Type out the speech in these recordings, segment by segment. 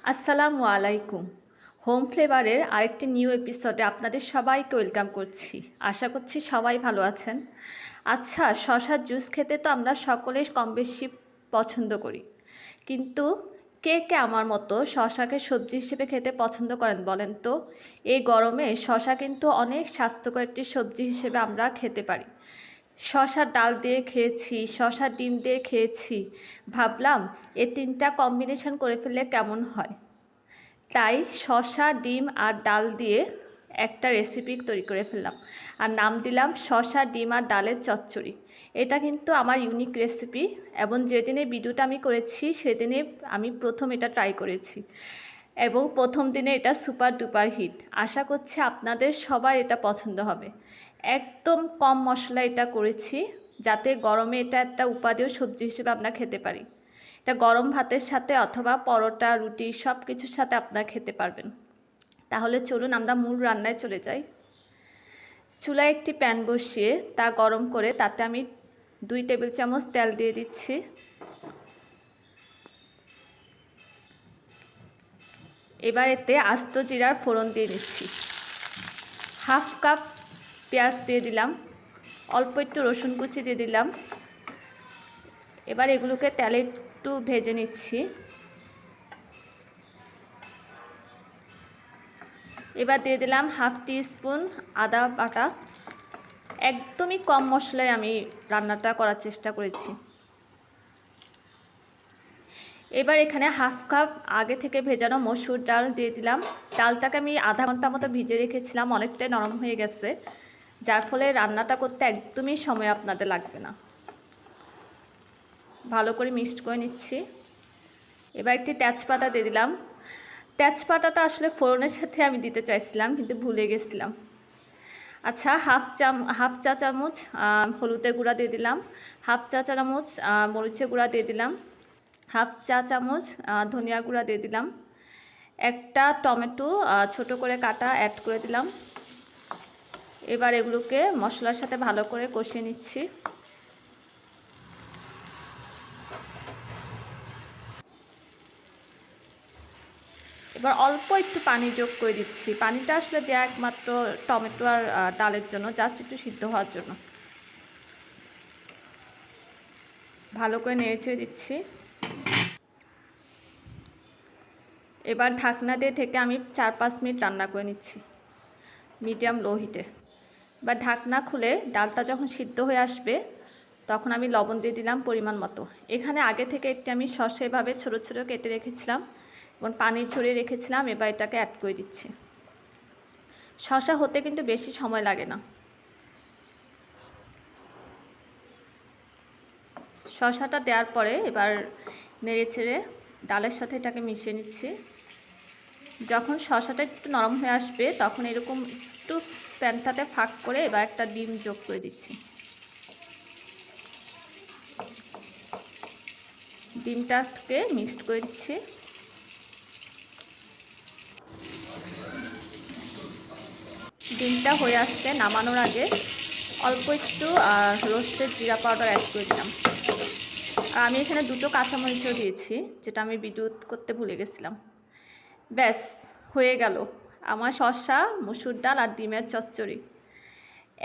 আসসালামু আলাইকুম। হোম ফ্লেভারের আরেকটি নিউ এপিসোডে আপনাদের সবাইকে ওয়েলকাম করছি। আশা করছি সবাই ভালো আছেন। আচ্ছা, শশার জুস খেতে তো আমরা সকলেই কম বেশি পছন্দ করি, কিন্তু কে কে আমার মতো শশাকে সবজি হিসেবে খেতে পছন্দ করেন বলেন তো? এই গরমে শশা কিন্তু অনেক স্বাস্থ্যকর একটি সবজি হিসেবে আমরা খেতে পারি। শশার ডাল দিয়ে খেয়েছি, শশার ডিম দিয়ে খেয়েছি। ভাবলাম এই তিনটা কম্বিনেশন করে ফেললে কেমন হয়। তাই শশা, ডিম আর ডাল দিয়ে একটা রেসিপি তৈরি করে ফেললাম, আর নাম দিলাম শশা, ডিম আর ডালের চচ্চড়ি। এটা কিন্তু আমার ইউনিক রেসিপি, এবং যেদিনে ভিডিওটা আমি করেছি সেদিনে আমি প্রথম এটা ট্রাই করেছি, এবং প্রথম দিনে এটা সুপার ডুপার হিট। আশা করছি আপনাদের সবার এটা পছন্দ হবে। একদম কম মশলা এটা করেছি, যাতে গরমে এটা একটা উপাদেয় সবজি হিসেবে আমরা খেতে পারি। এটা গরম ভাতের সাথে অথবা পরোটা, রুটি সব কিছুর সাথে আপনারা খেতে পারবেন। তাহলে চলুন আমরা মূল রান্নায় চলে যাই। চুলায় একটি প্যান বসিয়ে তা গরম করে তাতে আমি 2 টেবিল চামচ তেল দিয়ে দিচ্ছি। এবার এতে আস্ত জিরার ফোড়ন দিয়ে নিচ্ছি। হাফ কাপ পেঁয়াজ দিয়ে দিলাম, অল্প একটু রসুন কুচি দিয়ে দিলাম। এবার এগুলোকে তেলে একটু ভেজে নিচ্ছি। এবার দিয়ে দিলাম হাফ টিস্পুন আদা বাটা। একদমই কম মশলায় আমি রান্নাটা করার চেষ্টা করেছি। এবার এখানে হাফ কাপ আগে থেকে ভেজানো মসুর ডাল দিয়ে দিলাম। ডালটাকে আমি আধা ঘন্টা মতো ভিজে রেখেছিলাম, অনেকটাই নরম হয়ে গেছে, যার ফলে রান্নাটা করতে একদমই সময় আপনাদের লাগবে না। ভালো করে মিক্সড করে নিচ্ছি। এবার একটি তেজপাতা দিয়ে দিলাম। তেজপাতাটা আসলে ফোড়নের সাথে আমি দিতে চাইছিলাম, কিন্তু ভুলে গেছিলাম। আচ্ছা, হাফ চা চামচ হলুদের গুঁড়া দিয়ে দিলাম, হাফ চা চামচ মরিচের গুঁড়া দিয়ে দিলাম, হাফ চা চামচ ধনিয়া গুঁড়া দিয়ে দিলাম, একটা টমেটো ছোট করে কাটা অ্যাড করে দিলাম। এবার এগুলোকে মশলার সাথে ভালো করে কষিয়ে নিচ্ছি। এবার অল্প একটু পানি যোগ করে দিচ্ছি। পানিটা আসলে দেওয়া একমাত্র টমেটো আর ডালের জন্য, জাস্ট একটু সিদ্ধ হওয়ার জন্য। ভালো করে নেড়ে দিচ্ছি। এবার ঢাকনা দিয়ে ঢেকে আমি 4-5 মিনিট রান্না করে নিচ্ছি মিডিয়াম লো হিটে। এবার ঢাকনা খুলে ডালটা যখন সিদ্ধ হয়ে আসবে তখন আমি লবণ দিয়ে দিলাম পরিমাণ মতো। এখানে আগে থেকে একটি আমি শসা এভাবে ছোটো ছোটো কেটে রেখেছিলাম এবং পানি ঝরিয়ে রেখেছিলাম। এবার এটাকে অ্যাড করে দিচ্ছি। শসা হতে কিন্তু বেশি সময় লাগে না। শসাটা দেওয়ার পরে এবার নেড়ে চেড়ে ডালের সাথে এটাকে মিশিয়ে নিচ্ছি। যখন শসাটা একটু নরম হয়ে আসবে তখন এরকম একটু প্যানটাতে ফাঁক করে এবার একটা ডিম যোগ করে দিচ্ছি। ডিমটাকে মিক্সড করে দিচ্ছি। ডিমটা হয়ে আসলে নামানোর আগে অল্প একটু রোস্টেড জিরা পাউডার অ্যাড করে দিলাম। আর আমি এখানে 2টো কাঁচামরিচও দিয়েছি, যেটা আমি বিদ্যুৎ করতে ভুলে গেছিলাম। ব্যাস হয়ে গেল আমার শসা, মসুর ডাল আর ডিমের চচ্চড়ি।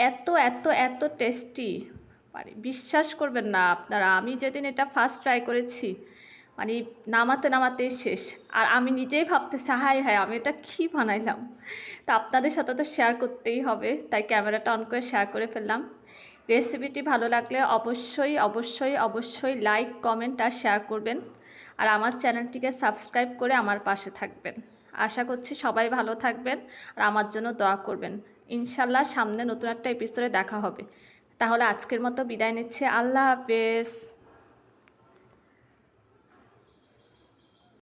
এত এত এত টেস্টি, মানে বিশ্বাস করবেন না আপনারা, আমি যেদিন এটা ফার্স্ট ট্রাই করেছি মানে নামাতে নামাতেই শেষ। আর আমি নিজেই ভাবতেছি হায় হায় আমি এটা কী বানাইলাম। তা আপনাদের সাথে তো শেয়ার করতেই হবে, তাই ক্যামেরাটা অন করে শেয়ার করে ফেললাম। রেসিপিটি ভালো লাগলে অবশ্যই অবশ্যই অবশ্যই লাইক, কমেন্ট আর শেয়ার করবেন। আর আমার চ্যানেলটিকে সাবস্ক্রাইব করে আমার পাশে থাকবেন। আশা করছি সবাই ভালো থাকবেন আর আমার জন্য দোয়া করবেন। ইনশাল্লাহ সামনে নতুন একটা এপিসোডে দেখা হবে। তাহলে আজকের মতো বিদায় নিচ্ছি। আল্লাহ হাফেজ।